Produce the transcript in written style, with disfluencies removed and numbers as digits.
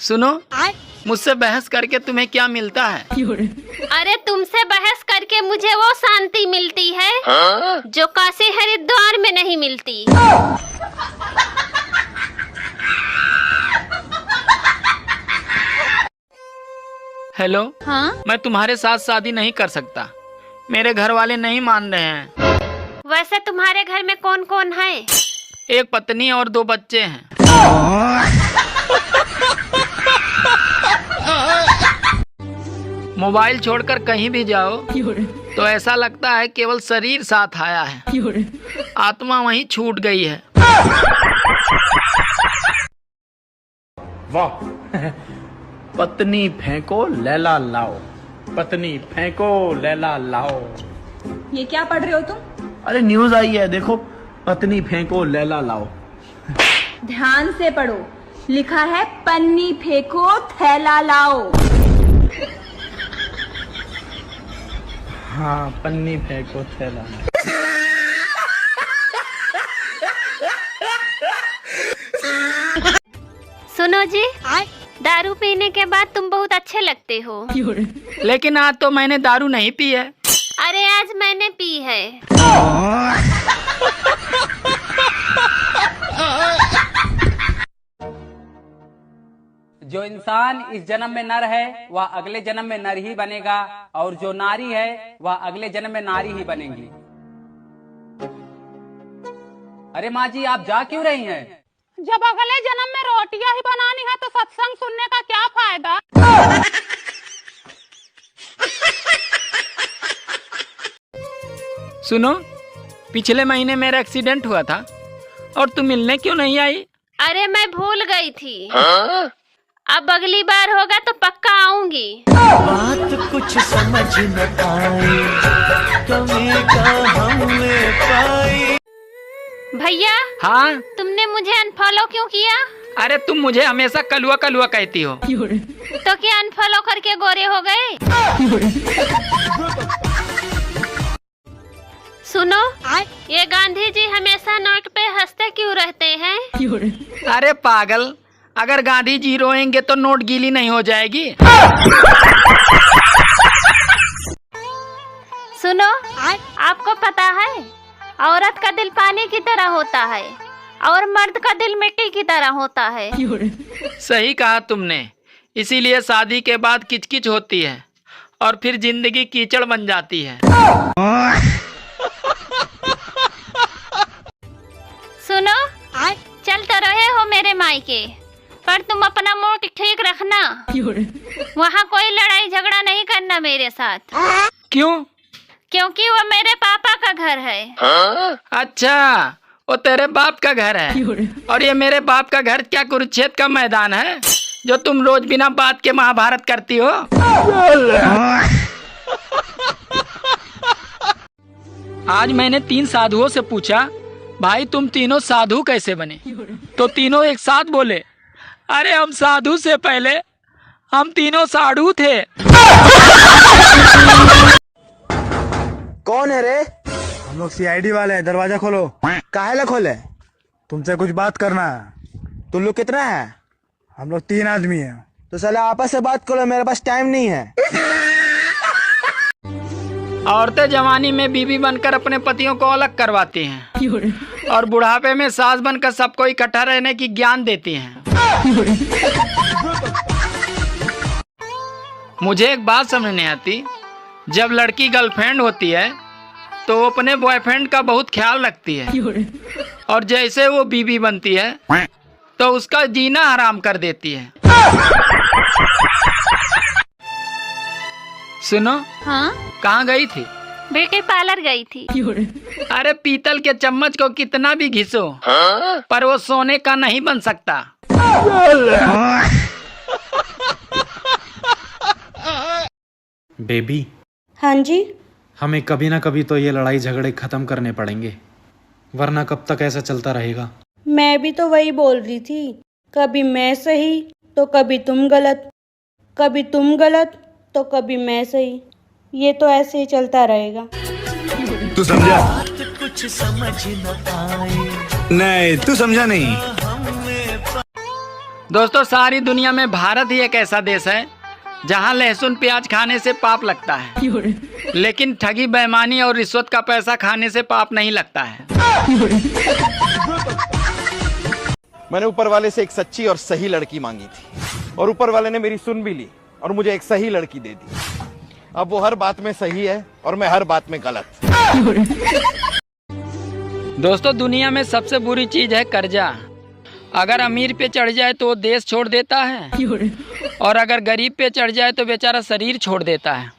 सुनो, मुझसे बहस करके तुम्हें क्या मिलता है? अरे तुमसे बहस करके मुझे वो शांति मिलती है जो काशी हरिद्वार में नहीं मिलती। हेलो। हाँ? मैं तुम्हारे साथ शादी नहीं कर सकता, मेरे घर वाले नहीं मान रहे हैं। वैसे तुम्हारे घर में कौन कौन है? एक पत्नी और 2 बच्चे हैं। मोबाइल छोड़कर कहीं भी जाओ तो ऐसा लगता है केवल शरीर साथ आया है, आत्मा वहीं छूट गई है। वाह। पत्नी फेंको लैला लाओ, पत्नी फेंको लैला लाओ। ये क्या पढ़ रहे हो तुम? अरे न्यूज आई है, देखो, पत्नी फेंको लैला लाओ। ध्यान से पढ़ो, लिखा है पन्नी फेंको थैला लाओ। हाँ, पन्नी फेंको थैला लाओ। सुनो जी, दारू पीने के बाद तुम बहुत अच्छे लगते हो। लेकिन आज तो मैंने दारू नहीं पी है। अरे आज मैंने पी है। जो इंसान इस जन्म में नर है वह अगले जन्म में नर ही बनेगा, और जो नारी है वह अगले जन्म में नारी ही बनेगी। अरे माँ जी, आप जा क्यों रही हैं? जब अगले जन्म में रोटियां ही बनानी है तो सत्संग सुनने का क्या फायदा। सुनो, पिछले महीने मेरा एक्सीडेंट हुआ था और तुम मिलने क्यों नहीं आई? अरे मैं भूल गई थी। अब अगली बार होगा तो पक्का आऊंगी। बात कुछ समझ न आई, कमी हमने पाई। भैया। हाँ? तुमने मुझे अनफॉलो क्यों किया? अरे तुम मुझे हमेशा कलुआ कलुआ कहती हो। तो क्या अनफॉलो करके गोरे हो गए? सुनो, ये गांधी जी हमेशा नोट पे हंसते क्यों रहते हैं? अरे पागल, अगर गांधी जी रोएंगे तो नोट गीली नहीं हो जाएगी। सुनो, आपको पता है औरत का दिल पानी की तरह होता है और मर्द का दिल मिट्टी की तरह होता है। सही कहा तुमने, इसीलिए शादी के बाद किचकिच होती है और फिर जिंदगी कीचड़ बन जाती है। सुनो, चल तो रहे हो मेरे मायके, पर तुम अपना मूड ठीक रखना। वहाँ कोई लड़ाई झगड़ा नहीं करना मेरे साथ। क्यों? क्योंकि वो मेरे पापा का घर है। अच्छा, वो तेरे बाप का घर है और ये मेरे बाप का घर क्या कुरुक्षेत्र का मैदान है जो तुम रोज बिना बात के महाभारत करती हो? आज मैंने 3 साधुओं से पूछा, भाई तुम तीनों साधु कैसे बने? तो तीनों एक साथ बोले, अरे हम साधु से पहले हम तीनों साधु थे। कौन है रे? हम लोग सीआईडी वाले हैं, दरवाजा खोलो। काहे ला खोले? तुमसे कुछ बात करना है। तुम लोग कितना है? हम लोग 3 आदमी हैं। तो साले आपस से बात करो, मेरे पास टाइम नहीं है। औरतें जवानी में बीवी बनकर अपने पतियों को अलग करवाती हैं और बुढ़ापे में सास बनकर सबको इकट्ठा रहने की ज्ञान देती हैं। मुझे एक बात समझ नहीं आती, जब लड़की गर्लफ्रेंड होती है तो वो अपने बॉयफ्रेंड का बहुत ख्याल रखती है और जैसे वो बीवी बनती है तो उसका जीना हराम कर देती है। सुनो। हाँ? कहाँ गई थी? ब्यूटी पार्लर गई थी। अरे पीतल के चम्मच को कितना भी घिसो पर वो सोने का नहीं बन सकता। बेबी। हाँ जी। हमें कभी ना कभी तो ये लड़ाई झगड़े खत्म करने पड़ेंगे, वरना कब तक ऐसा चलता रहेगा। मैं भी तो वही बोल रही थी, कभी मैं सही तो कभी तुम गलत, कभी तुम गलत तो कभी मैं सही। ये तो ऐसे ही चलता रहेगा। तू समझा? कुछ समझ न आए। नहीं, तू समझा नहीं। दोस्तों सारी दुनिया में भारत ही एक ऐसा देश है जहां लहसुन प्याज खाने से पाप लगता है, लेकिन ठगी बेईमानी और रिश्वत का पैसा खाने से पाप नहीं लगता है। मैंने ऊपर वाले से एक सच्ची और सही लड़की मांगी थी और ऊपर वाले ने मेरी सुन भी ली और मुझे एक सही लड़की दे दी। अब वो हर बात में सही है और मैं हर बात में गलत। दोस्तों दुनिया में सबसे बुरी चीज है कर्जा। अगर अमीर पे चढ़ जाए तो वो देश छोड़ देता है और अगर गरीब पे चढ़ जाए तो बेचारा शरीर छोड़ देता है।